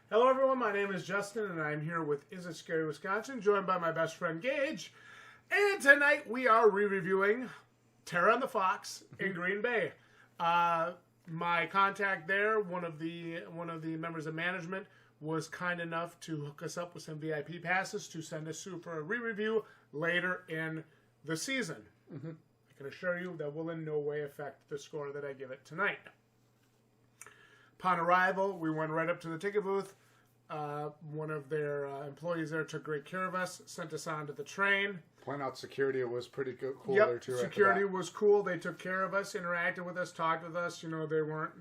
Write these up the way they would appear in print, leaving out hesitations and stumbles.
Hello everyone, my name is Justin and I'm here with Is It Scary Wisconsin, joined by my best friend Gage. And tonight we are re-reviewing Terror on the Fox in Green Bay. My contact there, one of the members of management, was kind enough to hook us up with some VIP passes to send us through for a re-review later in the season. I can assure you that will in no way affect the score that I give it tonight. Upon arrival, we went right up to the ticket booth. One of their employees there took great care of us, sent us onto the train. Point out security was pretty cool Yep, there too. security was cool. They took care of us, interacted with us, talked with us. You know, they weren't,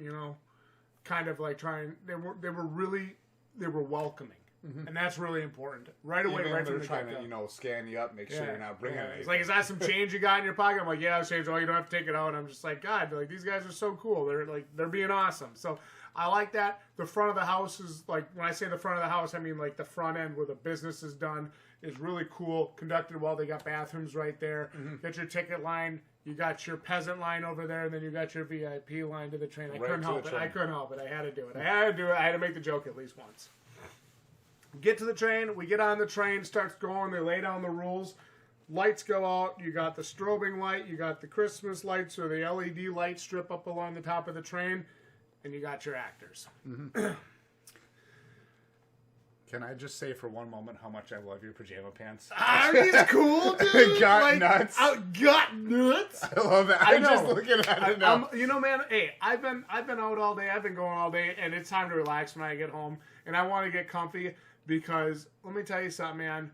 kind of like trying. They were welcoming, and that's really important. Right away, Even right when from the trying get-go. to, scan you up, make sure you're not bringing anything. It's like, is that some change you got in your pocket? I'm like, yeah, it's change. Oh, you don't have to take it out. And I'm just like, God, like these guys are so cool. They're being awesome. So I like that. The front of the house is like, when I say the front of the house, I mean like the front end where the business is done is really cool. Conducted well. They got bathrooms right there. Get your ticket line. You got your peasant line over there, and then you got your VIP line to the train. I couldn't help it. I had to do it. I had to make the joke at least once. Get to the train. We get on the train. Starts going. They lay down the rules. Lights go out. You got the strobing light. You got the Christmas lights or the LED light strip up along the top of the train. And you got your actors. Can I just say for one moment how much I love your pajama pants? Are these cool, dude? Got nuts. Got nuts. I love it. I'm just looking at it now. Man. Hey, I've been out all day. I've been going all day, and it's time to relax when I get home. And I want to get comfy because let me tell you something, man.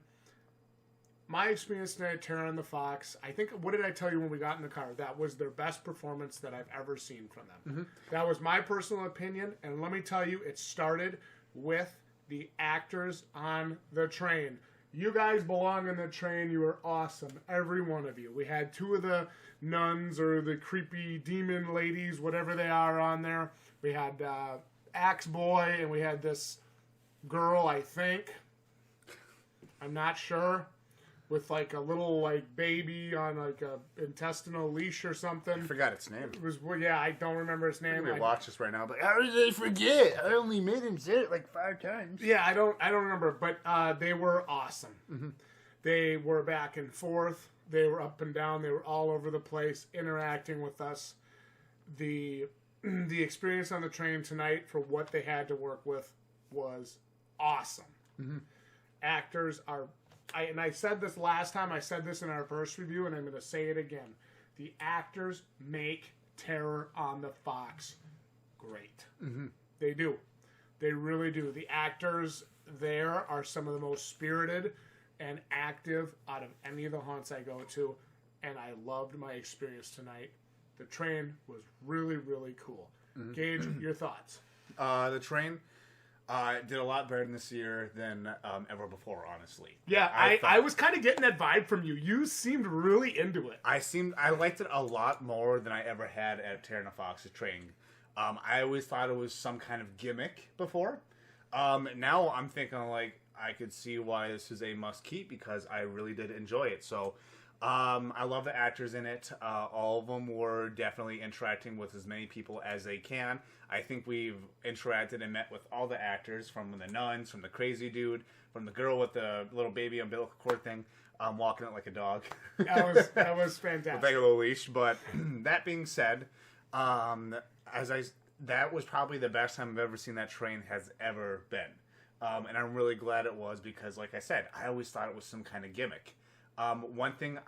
My experience tonight at Terror on the Fox, I think, what did I tell you when we got in the car? That was their best performance that I've ever seen from them. That was my personal opinion, and let me tell you, it started with the actors on the train. You guys belong on the train. You are awesome, every one of you. We had two of the nuns or the creepy demon ladies, whatever they are, on there. We had Axe Boy, and we had this girl, I think. I'm not sure. With like a little baby on like a intestinal leash or something. I forgot its name. It was I don't remember its name. We watch this right now, but how did I forget? I only made him say it like 5 times. Yeah, I don't remember, but they were awesome. They were back and forth. They were up and down. They were all over the place, interacting with us. The experience on the train tonight for what they had to work with was awesome. Actors are. I said this last time, I said this in our first review, and I'm going to say it again. The actors make Terror on the Fox great. They do. They really do. The actors there are some of the most spirited and active out of any of the haunts I go to, and I loved my experience tonight. The train was really, really cool. Gage, your thoughts? The train... did a lot better this year than ever before, honestly. Yeah, I was kind of getting that vibe from you. You seemed really into it. I liked it a lot more than I ever had at Terror on the Fox's train. I always thought it was some kind of gimmick before. Now I'm thinking I could see why this is a must keep because I really did enjoy it. So I love the actors in it. All of them were definitely interacting with as many people as they can. I think we've interacted and met with all the actors, from the nuns, from the crazy dude, from the girl with the little baby umbilical cord thing, walking it like a dog. That was fantastic. With like a little leash. But that being said, that was probably the best time I've ever seen that train has ever been. And I'm really glad it was because, like I said, I always thought it was some kind of gimmick. One thing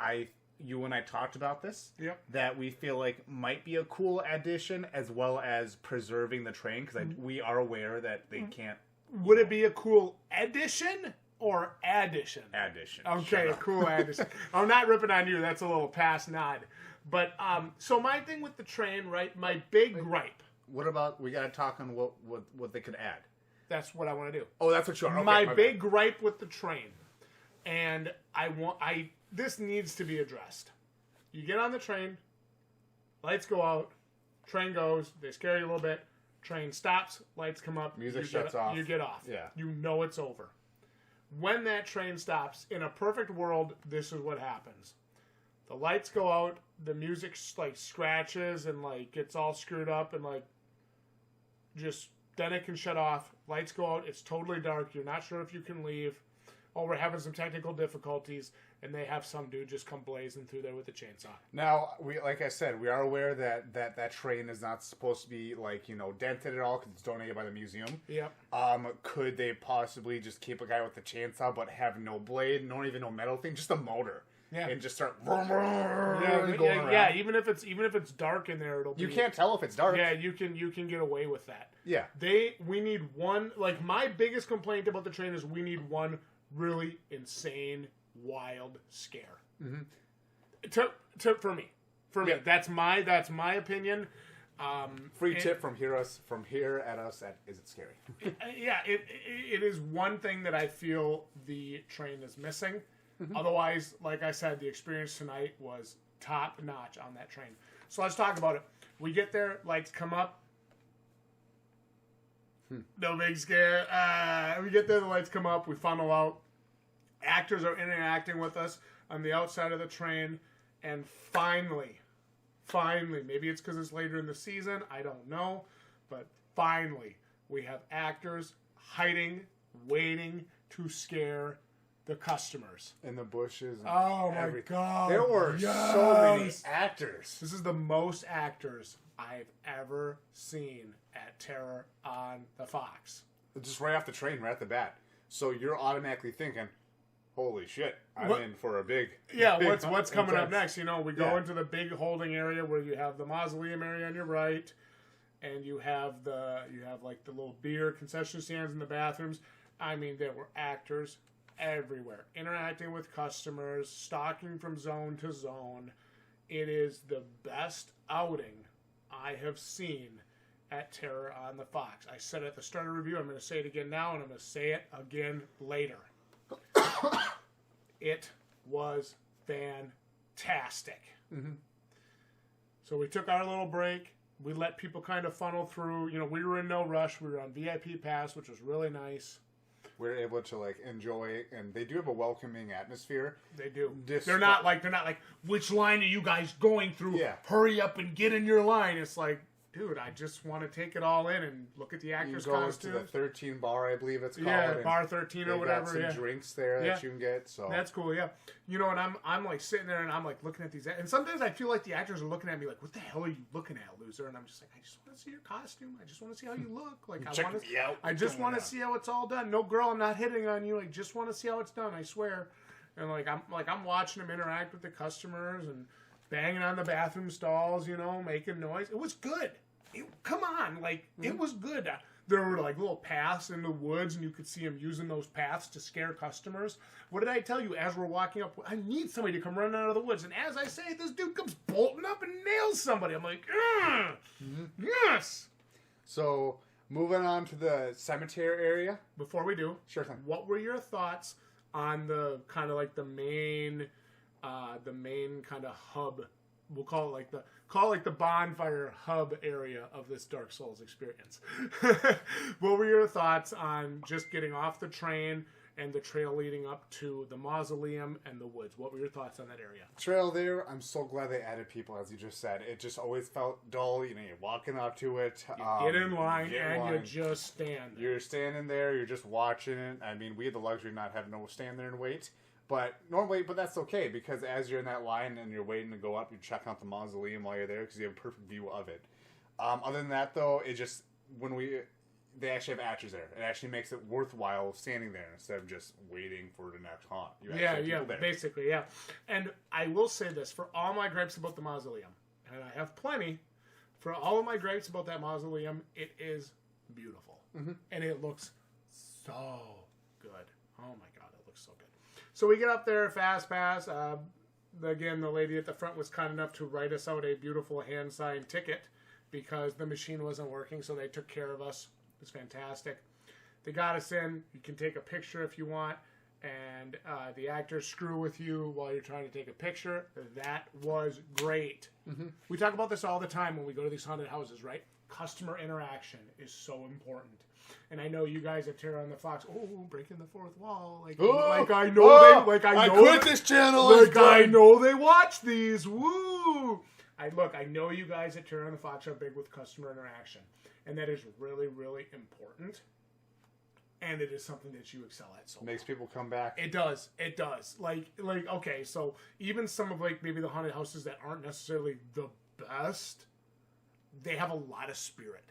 you and I talked about this, that we feel like might be a cool addition as well as preserving the train, because we are aware that they can't... Would it be a cool addition or addition? Addition. Okay, a cool addition. I'm not ripping on you. That's a little past nod. But, so my thing with the train, right, my big gripe... What about, we got to talk on what they could add. That's what I want to do. Oh, that's what you are. Okay, my big gripe with the train, and this needs to be addressed. You get on the train, lights go out, train goes, they scare you a little bit, train stops, lights come up, music shuts off. You get off. Yeah. You know it's over. When that train stops, in a perfect world, this is what happens. The lights go out, the music scratches and gets all screwed up and just then it can shut off. Lights go out. It's totally dark. You're not sure if you can leave. Oh, we're having some technical difficulties, and they have some dude just come blazing through there with a chainsaw. Now, like I said, we are aware that train is not supposed to be dented at all because it's donated by the museum. Yep. Could they possibly just keep a guy with a chainsaw but have no blade, no metal thing, just a motor? Yeah. And just start going around. Yeah, even if it's dark in there, it'll be... You can't tell if it's dark. Yeah, you can get away with that. Yeah. We need one... Like, my biggest complaint about the train is we need one really insane, wild scare. Mm-hmm. For me. Yeah. That's my opinion. Free tip from here at us at Is It Scary? Yeah, it is one thing that I feel the train is missing. Mm-hmm. Otherwise, like I said, the experience tonight was top notch on that train. So let's talk about it. We get there, lights come up. No big scare. We get there, the lights come up, we funnel out. Actors are interacting with us on the outside of the train, and finally, maybe it's because it's later in the season, I don't know, but finally, we have actors hiding, waiting to scare the customers. In the bushes. And oh my God. There were so many actors. This is the most actors I've ever seen at Terror on the Fox. Just right off the train, right at the bat. So you're automatically thinking, holy shit, I'm in for a big... Yeah, what's coming up next? We go into the big holding area where you have the mausoleum area on your right, and you have the little beer concession stands in the bathrooms. I mean, there were actors everywhere, interacting with customers, stalking from zone to zone. It is the best outing I have seen at Terror on the Fox. I said it at the start of the review, I'm going to say it again now, and I'm going to say it again later. It was fantastic. Mm-hmm. So we took our little break. We let people kind of funnel through. We were in no rush. We were on VIP pass, which was really nice. We were able to enjoy, and they do have a welcoming atmosphere. They do. They're not like, which line are you guys going through? Yeah. Hurry up and get in your line. It's like, dude, I just want to take it all in and look at the actors' costumes. You go to the 13 bar, I believe it's called. Yeah, bar 13 or whatever. Got some drinks there that you can get. So that's cool. Yeah, and I'm sitting there and I'm looking at these, and sometimes I feel like the actors are looking at me like, "What the hell are you looking at, loser?" And I'm just like, "I just want to see your costume. I just want to see how you look. I just want to see how it's all done. No, girl, I'm not hitting on you. I just want to see how it's done. I swear." And I'm watching them interact with the customers and banging on the bathroom stalls, making noise. It was good. Come on, it was good. There were little paths in the woods, and you could see them using those paths to scare customers. What did I tell you as we're walking up? I need somebody to come running out of the woods. And as I say, this dude comes bolting up and nails somebody. I'm like, yes. So moving on to the cemetery area. Before we do, sure thing. What were your thoughts on the kind of the main kind of hub? We'll call it the bonfire hub area of this Dark Souls experience. What were your thoughts on just getting off the train and the trail leading up to the mausoleum and the woods? What were your thoughts on that area? Trail there, I'm so glad they added people, as you just said. It just always felt dull. You're walking up to it. You get in line you just stand there. You're standing there. You're just watching it. I mean, we had the luxury of not having to stand there and wait. But that's okay, because as you're in that line and you're waiting to go up, you check out the mausoleum while you're there because you have a perfect view of it. Other than that, though, they actually have actors there. It actually makes it worthwhile standing there instead of just waiting for the next haunt. Basically, yeah. And I will say this, for all my gripes about the mausoleum, and I have plenty, for all of my gripes about that mausoleum, it is beautiful. Mm-hmm. And it looks so good. Oh my God, it looks so good. So we get up there, fast pass. Again, the lady at the front was kind enough to write us out a beautiful hand-signed ticket because the machine wasn't working, so they took care of us. It was fantastic. They got us in. You can take a picture if you want, and the actors screw with you while you're trying to take a picture. That was great. Mm-hmm. We talk about this all the time when we go to these haunted houses, right? Customer interaction is so important. And I know you guys at Terror on the Fox, breaking the fourth wall. I know I quit this channel. I know they watch these. Woo! I know you guys at Terra and the Fox are big with customer interaction, and that is really, really important. And it is something that you excel at. So makes people come back. It does. It does. Like okay, so even some of like maybe the haunted houses that aren't necessarily the best, they have a lot of spirit.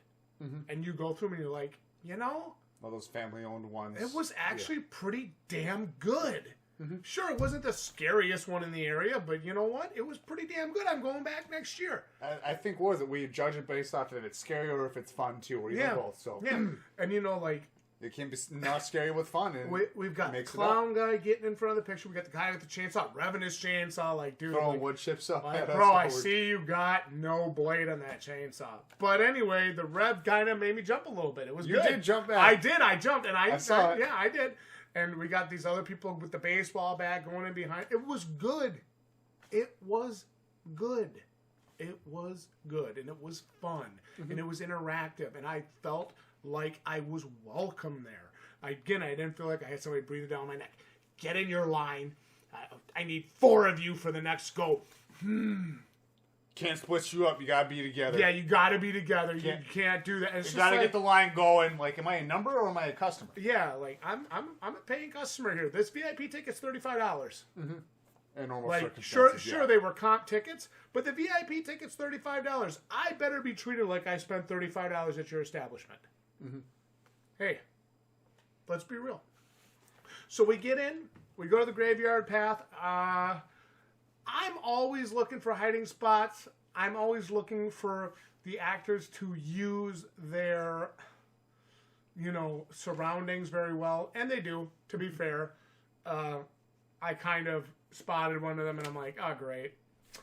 And you go through them and you're like, all those family-owned ones. It was actually pretty damn good. Sure, it wasn't the scariest one in the area, but you know what? It was pretty damn good. I'm going back next year. I think what was it? We judge it based off if it's scary or if it's fun too, or even both. So and like. It can be not scary with fun. And we've got the clown guy getting in front of the picture. We got the guy with the chainsaw, revving his chainsaw, like, dude. Throwing wood chips up. Bro, I see you got no blade on that chainsaw. But anyway, the rev kind of made me jump a little bit. It was good. You did jump back. I did. I jumped. And I saw it. Yeah, I did. And we got these other people with the baseball bat going in behind. It was good. It was good. It was good. And it was fun. And it was interactive. And I felt like I was welcome there. I didn't feel like I had somebody breathing down my neck. Get in your line. I need 4 of you for the next scope. Can't split you up. You gotta be together. Yeah, you gotta be together. You can't do that. And you gotta get the line going. Like, am I a number or am I a customer? Yeah, like I'm a paying customer here. This VIP ticket's $35. In normal circumstances, sure, they were comp tickets, but the VIP ticket's $35. I better be treated like I spent $35 at your establishment. Hey, let's be real. So we get in, we go to the graveyard path. I'm always looking for hiding spots. I'm always looking for the actors to use their, surroundings very well. And they do, to be fair. I kind of spotted one of them and I'm like, oh, great.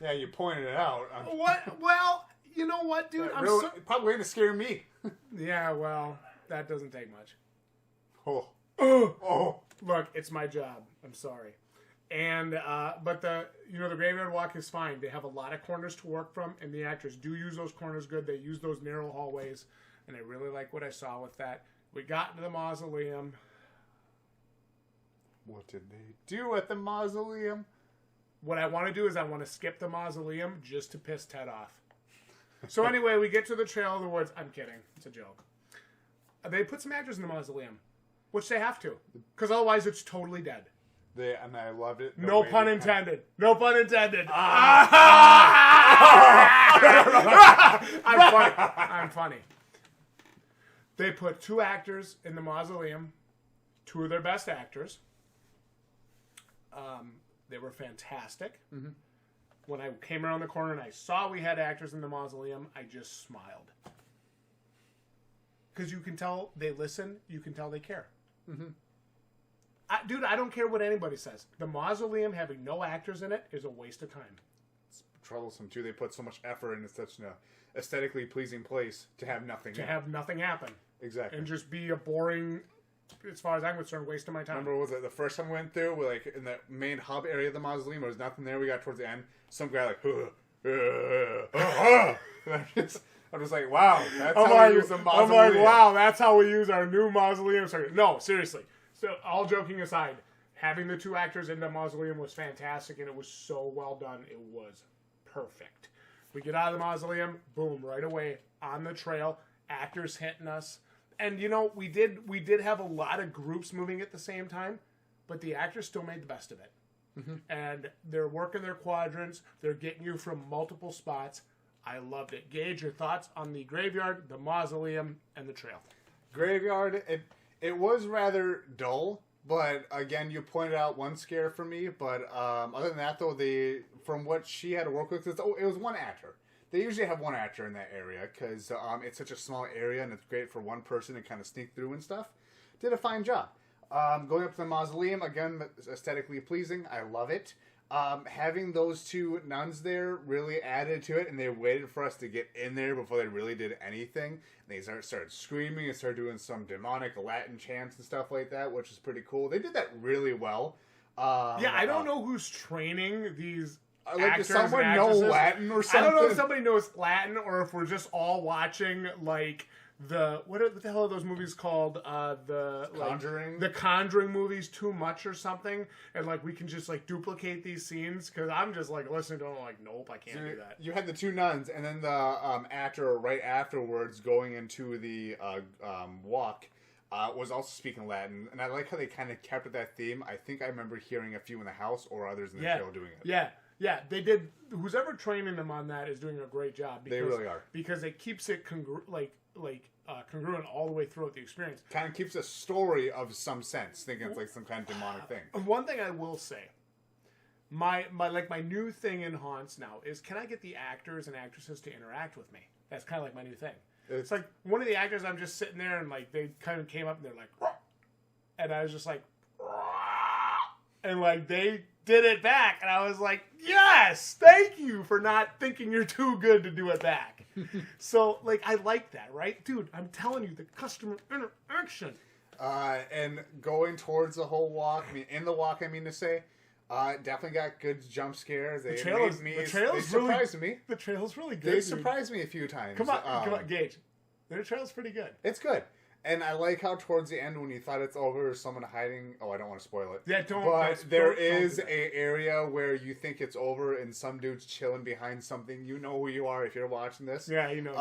Yeah, you pointed it out. What? Well, you know what, dude? Probably going to scare me. Yeah, well, that doesn't take much. Oh. Look, it's my job. I'm sorry. And but the graveyard walk is fine. They have a lot of corners to work from, and the actors do use those corners good. They use those narrow hallways, and I really like what I saw with that. We got into the mausoleum. What did they do at the mausoleum? What I want to do is I want to skip the mausoleum just to piss Ted off. So anyway, we get to the Trail of the Woods. I'm kidding. It's a joke. They put some actors in the mausoleum, which they have to, because otherwise it's totally dead. And I loved it. No pun intended. No pun intended. I'm funny. They put 2 actors in the mausoleum, 2 of their best actors. They were fantastic. When I came around the corner and I saw we had actors in the mausoleum, I just smiled. Because you can tell they listen, you can tell they care. Dude, I don't care what anybody says. The mausoleum having no actors in it is a waste of time. It's troublesome, too. They put so much effort into such an aesthetically pleasing place to have nothing have nothing happen. Exactly. And just be a boring, as far as I'm concerned, waste of my time. Remember, was it the first time we went through, like in the main hub area of the mausoleum, there was nothing there. We got towards the end, some guy like, I'm just like, wow, that's how we use the mausoleum. I'm like, wow, that's how we use our new mausoleum. No, seriously. So, all joking aside, having the 2 actors in the mausoleum was fantastic, and it was so well done. It was perfect. We get out of the mausoleum, boom, right away, on the trail, actors hitting us. And, we did have a lot of groups moving at the same time, but the actors still made the best of it. And they're working their quadrants. They're getting you from multiple spots. I loved it. Gage, your thoughts on the graveyard, the mausoleum, and the trail? Graveyard, it was rather dull, but again, you pointed out one scare for me. But other than that, though, from what she had to work with, it was 1 actor. They usually have 1 actor in that area because it's such a small area and it's great for 1 person to kind of sneak through and stuff. Did a fine job. Going up to the mausoleum, again, aesthetically pleasing. I love it. Having those 2 nuns there really added to it, and they waited for us to get in there before they really did anything. And they started screaming and started doing some demonic Latin chants and stuff like that, which is pretty cool. They did that really well. I don't know who's training these does someone know Latin or something? I don't know if somebody knows Latin or if we're just all watching, like, what the hell are those movies called? Conjuring? The Conjuring movies too much or something, and like we can just like duplicate these scenes because I'm just like listening to them like, nope, I can't do that. You had the two nuns, and then the actor right afterwards going into the walk was also speaking Latin, and I like how they kind of kept that theme. I think I remember hearing a few in the house or others in the show doing it. Yeah, they did. Who's ever training them on that is doing a great job. They really are, because it keeps it congruent all the way throughout the experience. Kind of keeps a story of some sense, thinking it's like some kind of demonic thing. One thing I will say, my new thing in haunts now is, can I get the actors and actresses to interact with me? That's kind of like my new thing. It's like one of the actors, I'm just sitting there and like they kind of came up and they're like, "Rah!" And I was just like, "Rah!" And like they did it back, and I was like, yes, thank you for not thinking you're too good to do it back. So like I like that, right, dude? I'm telling you, the customer interaction. And going towards the whole walk, in the walk, definitely got good jump scares. They surprised me. The trail's really good. They surprised me a few times. Come on, Gage. The trail's pretty good. It's good. And I like how towards the end, when you thought it's over, there's someone hiding. Oh, I don't want to spoil it. Yeah, don't. But there is a area where you think it's over, and some dude's chilling behind something. You know who you are if you're watching this. Yeah, you know.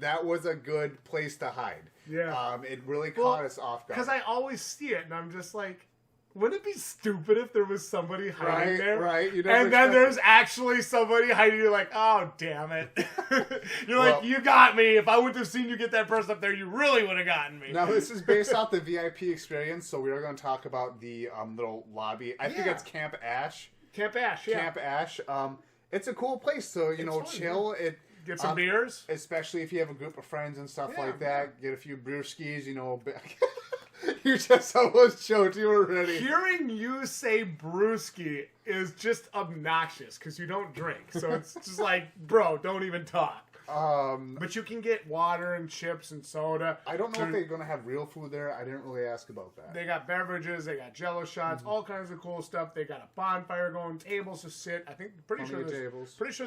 That was a good place to hide. Yeah. It really caught us off guard. Because I always see it, and I'm just like, wouldn't it be stupid if there was somebody hiding there? Right. And then there's actually somebody hiding. You're like, oh, damn it. You're like, you got me. If I wouldn't have seen you get that person up there, you really would have gotten me. Now, this is based off the VIP experience, so we are going to talk about the little lobby. I think it's Camp Ash. Camp Ash, yeah. Camp Ash. It's a cool place to, chill. Get some beers. Especially if you have a group of friends and stuff like that. Get a few brewskis, You just almost choked. You were ready. Hearing you say brewski is just obnoxious because you don't drink. So it's just like, bro, don't even talk. But you can get water and chips and soda. I don't know if they're going to have real food there. I didn't really ask about that. They got beverages. They got Jello shots. All kinds of cool stuff. They got a bonfire going. Tables to sit. I think pretty sure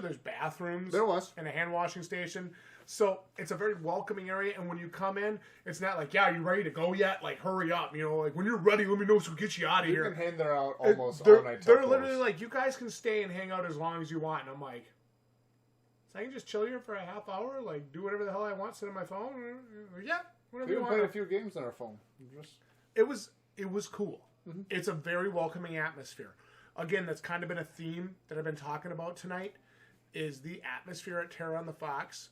there's bathrooms. There was. And a hand washing station. So it's a very welcoming area, and when you come in, it's not like, you ready to go yet? Like, hurry up. Like, when you're ready, let me know so we'll get you out of here. You can hang there out almost all night. They're literally like, you guys can stay and hang out as long as you want. And I'm like, so I can just chill here for a half hour? Like, do whatever the hell I want, sit on my phone? Yeah, whatever you want. We played a few games on our phone. It was cool. Mm-hmm. It's a very welcoming atmosphere. Again, that's kind of been a theme that I've been talking about tonight, is the atmosphere at Terror on the Fox.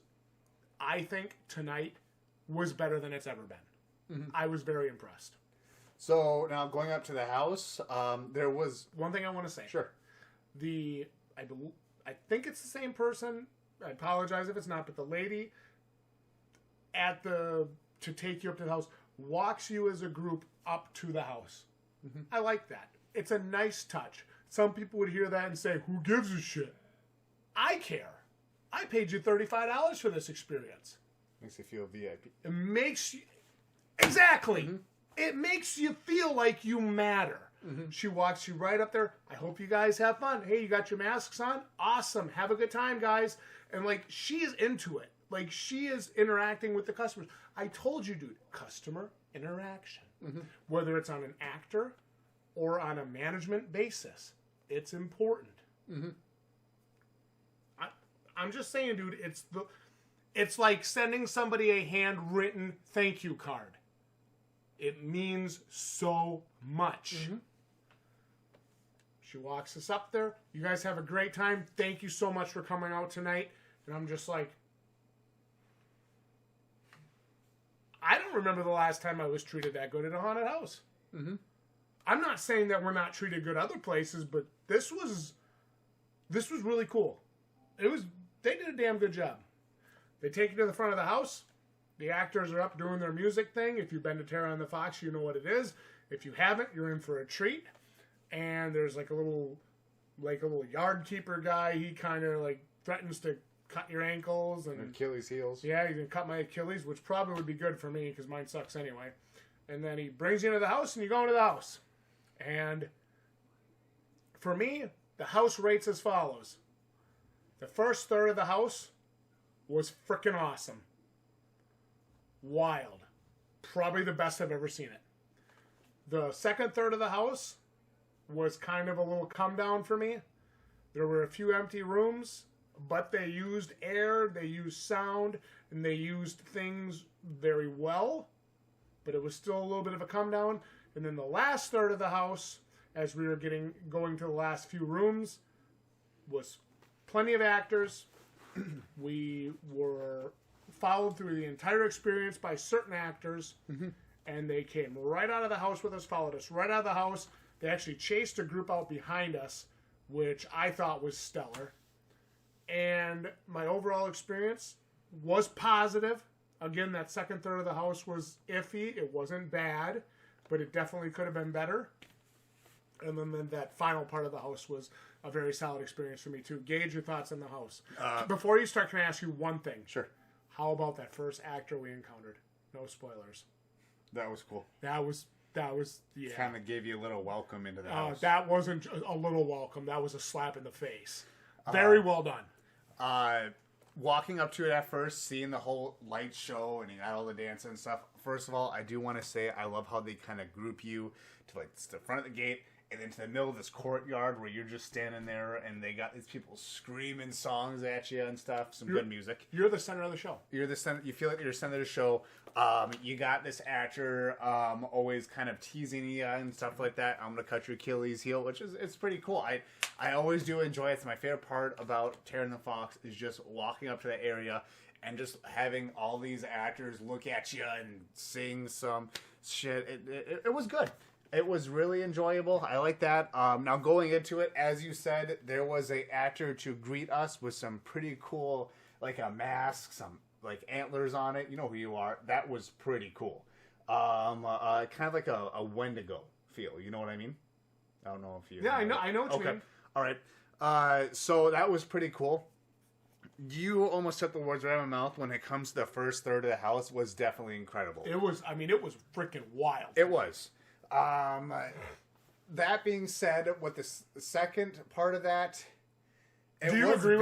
I think tonight was better than it's ever been. Mm-hmm. I was very impressed. So now going up to the house, there was one thing I want to say. Sure. I think it's the same person. I apologize if it's not, but the lady to take you up to the house walks you as a group up to the house. Mm-hmm. I like that. It's a nice touch. Some people would hear that and say, "Who gives a shit?" I care. I paid you $35 for this experience. Makes you feel VIP. It makes you... Exactly. Mm-hmm. It makes you feel like you matter. Mm-hmm. She walks you right up there. I hope you guys have fun. Hey, you got your masks on? Awesome. Have a good time, guys. And, she's into it. She is interacting with the customers. I told you, dude, customer interaction. Mm-hmm. Whether it's on an actor or on a management basis, it's important. Mm-hmm. I'm just saying, dude, it's like sending somebody a handwritten thank you card. It means so much. Mm-hmm. She walks us up there. You guys have a great time. Thank you so much for coming out tonight. And I'm just like, I don't remember the last time I was treated that good at a haunted house. Mm-hmm. I'm not saying that we're not treated good other places, but this was really cool. They did a damn good job. They take you to the front of the house. The actors are up doing their music thing. If you've been to Terror on the Fox, you know what it is. If you haven't, you're in for a treat. And there's a little yard keeper guy. He kind of threatens to cut your ankles and Achilles heels. Yeah, he's gonna cut my Achilles, which probably would be good for me because mine sucks anyway. And then he brings you into the house, and you go into the house. And for me, the house rates as follows. The first third of the house was freaking awesome. wild. Probably the best I've ever seen it. The second third of the house was kind of a little come down for me. There were a few empty rooms, but they used air, they used sound, and they used things very well. But it was still a little bit of a come down. And then the last third of the house, as we were going to the last few rooms, was plenty of actors. We were followed through the entire experience by certain actors, and they came right out of the house with us, followed us right out of the house. They actually chased a group out behind us, which I thought was stellar. And my overall experience was positive. Again, that second third of the house was iffy. It wasn't bad, but it definitely could have been better. And then that final part of the house was a very solid experience for me, too. Gauge your thoughts on the house. Before you start, can I ask you one thing? Sure. How about that first actor we encountered? No spoilers. That was cool. That was yeah. Kind of gave you a little welcome into the house. That wasn't a little welcome. That was a slap in the face. Very well done. Walking up to it at first, seeing the whole light show and you got all the dancing and stuff. First of all, I do want to say I love how they kind of group you to like the front of the gate and then to the middle of this courtyard where you're just standing there and they got these people screaming songs at you and stuff. Some good music. You're the center of the show. You're the center. You feel like you're the center of the show. You got this actor always kind of teasing you and stuff like that. I'm gonna cut your Achilles heel, which is it's pretty cool. I always do enjoy it. It's my favorite part about Terran the Fox is just walking up to that area and just having all these actors look at you and sing some shit. It was good. It was really enjoyable. I like that. Now going into it, as you said, there was a actor to greet us with some pretty cool, like a mask, some like antlers on it. You know who you are. That was pretty cool. Kind of like a Wendigo feel. You know what I mean? I don't know if you. Yeah, I know what you mean. All right. So that was pretty cool. You almost took the words right out of my mouth. When it comes to the first third of the house, was definitely incredible. It was freaking wild. It was. That being said, with the second part of that, do you agree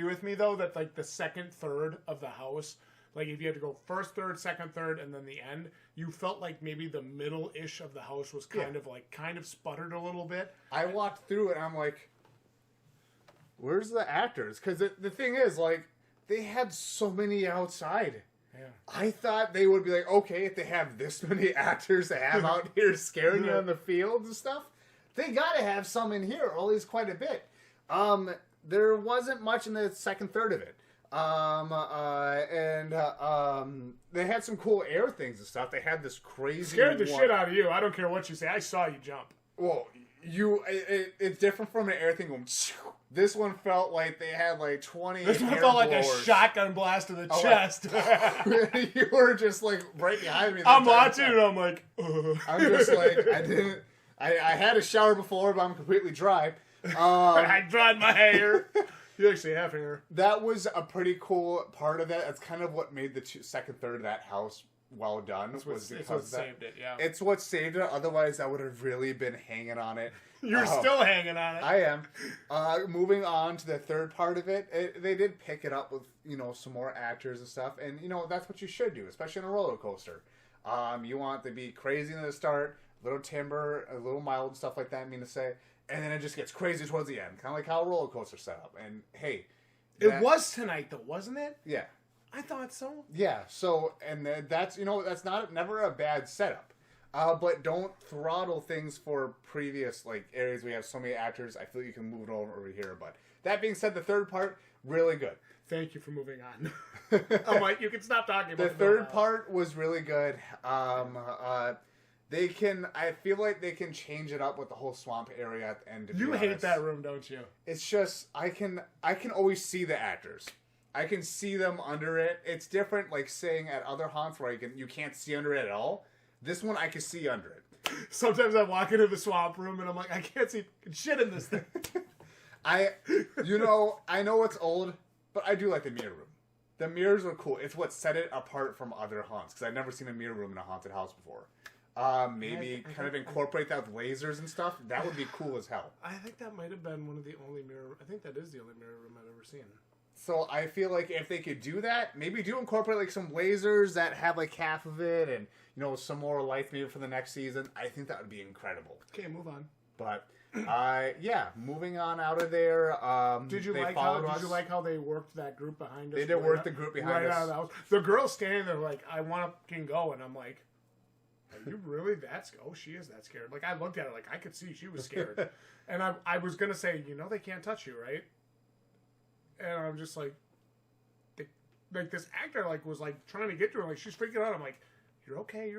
with me though that like the second third of the house, like if you had to go first third, second third, and then the end, you felt like maybe the middle-ish of the house was kind of sputtered a little bit? I walked through it and I'm like, where's the actors? Because the thing is, like, they had so many outside. Yeah. I thought they would be like, okay, if they have this many actors to have out here scaring you on the field and stuff, they got to have some in here, or at least quite a bit. There wasn't much in the second third of it. They had some cool air things and stuff. They had this crazy... Scared the shit out of you. I don't care what you say. I saw you jump. Well, it's different from an air thing going... This one felt like they had like 20 This one felt like a shotgun blast to the chest. Like, you were just like right behind me. I'm watching and I'm like... I'm just like, I had a shower before, but I'm completely dry. I dried my hair. You actually have hair. That was a pretty cool part of that. That's kind of what made the second third of that house well done. It's what saved it, yeah. It's what saved it. Otherwise, I would have really been hanging on it. You're still hanging on it. I am. Moving on to the third part of it, they did pick it up with, some more actors and stuff. And, that's what you should do, especially on a roller coaster. You want to be crazy in the start, a little timber, a little mild and stuff like that, I mean to say. And then it just gets crazy towards the end. Kind of like how a roller coaster's set up. And, hey. It was tonight, though, wasn't it? Yeah. I thought so. Yeah, so, and that's, that's never a bad setup. But don't throttle things for previous, like, areas where you have so many actors. I feel you can move it over here. But that being said, the third part, really good. Thank you for moving on. I'm like, you can stop talking about the third part was really good. I feel like they can change it up with the whole swamp area at the end. You hate that room, don't you? It's just, I can always see the actors. I can see them under it. It's different, like saying at other haunts where you can't see under it at all. This one, I can see under it. Sometimes I walk into the swamp room and I'm like, I can't see shit in this thing. I know it's old, but I do like the mirror room. The mirrors are cool. It's what set it apart from other haunts, because I've never seen a mirror room in a haunted house before. Maybe kind of incorporate that with lasers and stuff. That would be cool as hell. I think that might have been one of the only mirror... I think that is the only mirror room I've ever seen. So I feel like if they could do that, maybe do incorporate like some lasers that have like half of it, and some more life maybe for the next season. I think that would be incredible. Okay, move on. But yeah, moving on out of there. Did you like how they worked that group behind us? They did work the group behind us. Out of the house. The girl standing there like, I want to go, and I'm like, are you really that scared? Oh, she is that scared. Like I looked at her like I could see she was scared, and I was gonna say, they can't touch you, right? And I'm just like this actor was trying to get to her, like she's freaking out. I'm like, you're okay.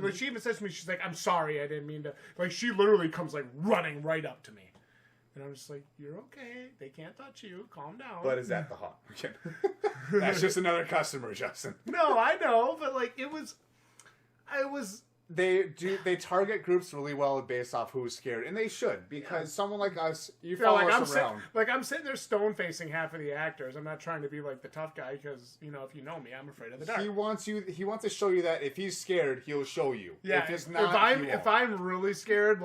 Like she even says to me, she's like, I'm sorry, I didn't mean to. Like she literally comes running right up to me, and I'm just like, you're okay. They can't touch you. Calm down. But is that the haunt? That's just another customer, Justin. No, I know, but it was. They target groups really well based off who's scared, and they should, because someone like us, you follow us around. I'm sitting there stone facing half of the actors. I'm not trying to be like the tough guy because if you know me, I'm afraid of the dark. He wants to show you that if he's scared, he'll show you. Yeah, if I'm really scared,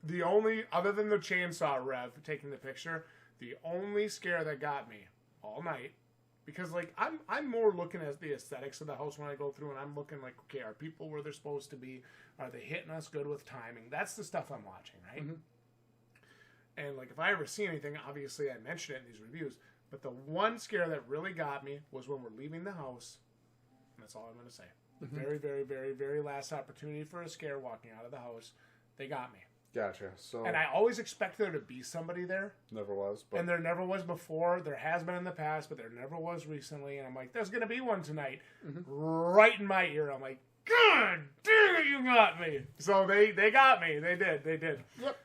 the only other than the chainsaw Rev taking the picture, the only scare that got me all night. Because I'm more looking at the aesthetics of the house when I go through, and I'm looking okay, are people where they're supposed to be? Are they hitting us good with timing? That's the stuff I'm watching, right? Mm-hmm. And if I ever see anything, obviously I mention it in these reviews. But the one scare that really got me was when we're leaving the house. And that's all I'm going to say. The very, very, very, very last opportunity for a scare walking out of the house, they got me. Gotcha. So, and I always expect there to be somebody there. Never was. But... And there never was before. There has been in the past, but there never was recently. And I'm like, there's going to be one tonight. Mm-hmm. Right in my ear. I'm like, God dang it, you got me. So they got me. They did. Yep.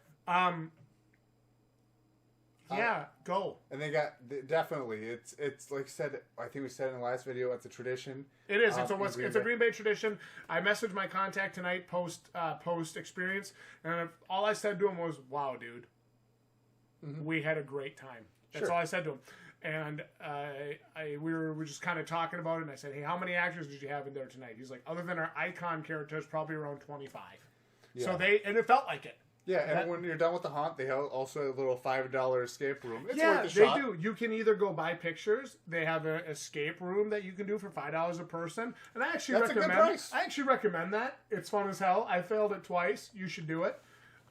Yeah, go. And they got, definitely, it's like I said, I think we said in the last video, it's a tradition. It is. It's a Green Bay tradition. I messaged my contact tonight post experience, and all I said to him was, "Wow, dude, we had a great time." That's all I said to him. And we were just kind of talking about it, and I said, "Hey, how many actors did you have in there tonight?" He's like, "Other than our icon characters, probably around 25." Yeah. So and it felt like it. Yeah, and when you're done with the haunt, they have also a little $5 escape room. It's worth a shot. They do. You can either go buy pictures. They have an escape room that you can do for $5 a person, and I actually recommend. A good price. I actually recommend that. It's fun as hell. I failed it twice. You should do it.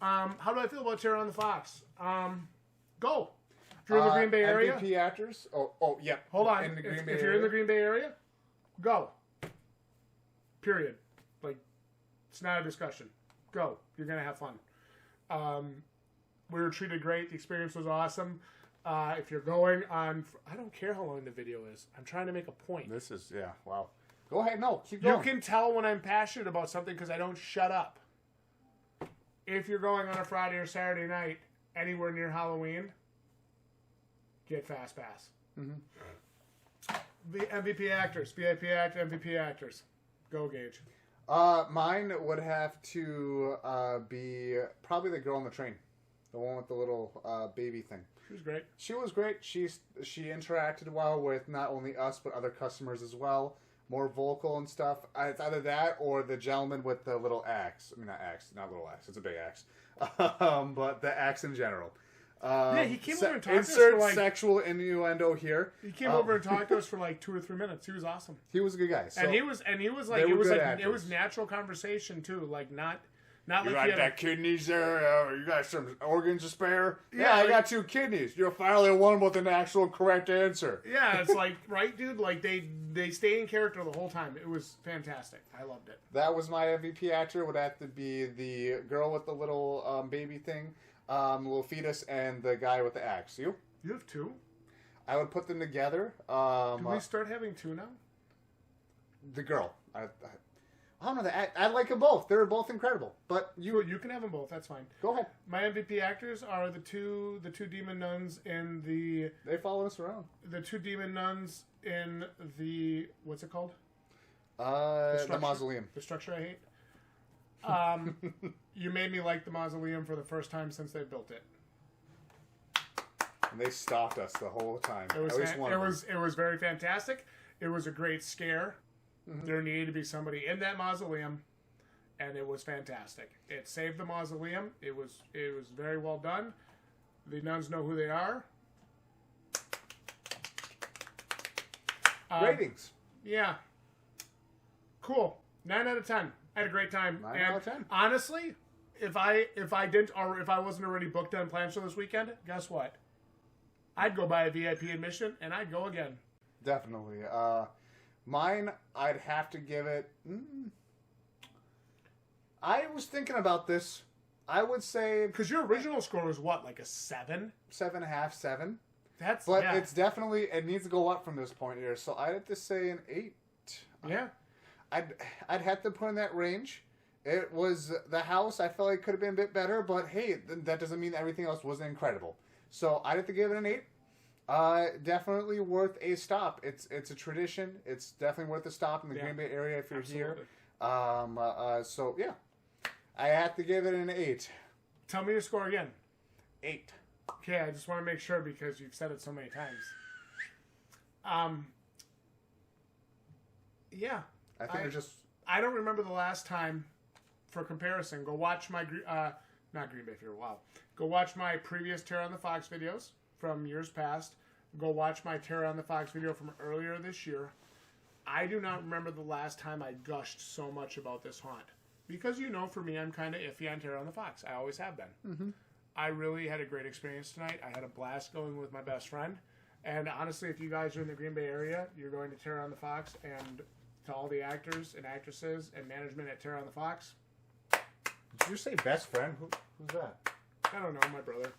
How do I feel about Terror on the Fox? Go. If you're in the Green Bay area, MVP actors. Oh, yeah. Hold on. If you're in the Green Bay area, go. Period. It's not a discussion. Go. You're gonna have fun. We were treated great. The experience was awesome. If you're going on, I don't care how long the video is. I'm trying to make a point. This is, wow. Go ahead. No, keep going. You can tell when I'm passionate about something because I don't shut up. If you're going on a Friday or Saturday night anywhere near Halloween, get Fast Pass. Mm-hmm. The MVP actors, VIP actors, MVP actors. Go, Gage. Mine would have to be probably the girl on the train, the one with the little baby thing. She was great. She was great. She interacted well with not only us but other customers as well. More vocal and stuff. It's either that or the gentleman with the little axe. I mean, not little axe. It's a big axe. But the axe in general. He came over and talked to us insert sexual innuendo here. He came over and talked to us for 2 or 3 minutes. He was awesome. He was a good guy. So and he was it was natural conversation too. Not you like got that kidneys there. You got some organs to spare. Yeah, I got 2 kidneys. You're finally one with an actual correct answer. Yeah, it's right, dude. They stay in character the whole time. It was fantastic. I loved it. That was my MVP actor. Would have to be the girl with the little baby thing. Little fetus and the guy with the axe. You have 2? I would put them together. Do we start having 2 now? The girl. I don't know. I like them both. They're both incredible. But you can have them both. That's fine. Go ahead. My MVP actors are the two demon nuns in the. They follow us around. The 2 demon nuns in the what's it called? The mausoleum. The structure I hate. You made me like the mausoleum for the first time since they built it. And they stalked us the whole time. It was very fantastic. It was a great scare. Mm-hmm. There needed to be somebody in that mausoleum, and it was fantastic. It saved the mausoleum. It was very well done. The nuns know who they are. Ratings. Yeah. Cool. 9 out of 10. I had a great time. 9 out of 10. Honestly, if I didn't, or if I wasn't already booked on plans for this weekend, guess what? I'd go buy a VIP admission and I'd go again. Definitely. Mine, I'd have to give it. I was thinking about this. I would say Because your original score was what, like a 7? 7.5, 7. That's But yeah. it's definitely, it needs to go up from this point here. So I'd have to say an 8. Yeah. I'd have to put in that range. It was the house. I felt like could have been a bit better, but hey, that doesn't mean everything else wasn't incredible. So I'd have to give it an 8. Definitely worth a stop. It's a tradition. It's definitely worth a stop in the Green Bay area if you're Absolutely. here. So yeah, I have to give it an 8. Tell me your score again. 8. Okay, I just want to make sure because you've said it so many times. Yeah. I think it's just. I don't remember the last time. For comparison, go watch my not Green Bay Fever. Wow. Go watch my previous Terror on the Fox videos from years past. Go watch my Terror on the Fox video from earlier this year. I do not remember the last time I gushed so much about this haunt. Because for me, I'm kind of iffy on Terror on the Fox. I always have been. Mm-hmm. I really had a great experience tonight. I had a blast going with my best friend. And honestly, if you guys are in the Green Bay area, you're going to Terror on the Fox. And to all the actors and actresses and management at Terror on the Fox. Did you say best friend? Who's that? I don't know, my brother.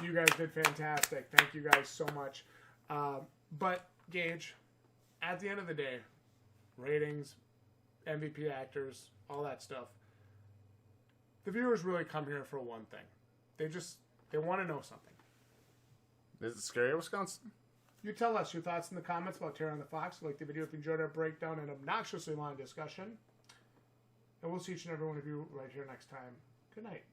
You guys did fantastic. Thank you guys so much. But, Gage, at the end of the day, ratings, MVP actors, all that stuff, the viewers really come here for one thing. They want to know something. Is it scary, Wisconsin? You tell us your thoughts in the comments about Terror on the Fox. Like the video if you enjoyed our breakdown and obnoxiously long discussion. And we'll see each and every one of you right here next time. Good night.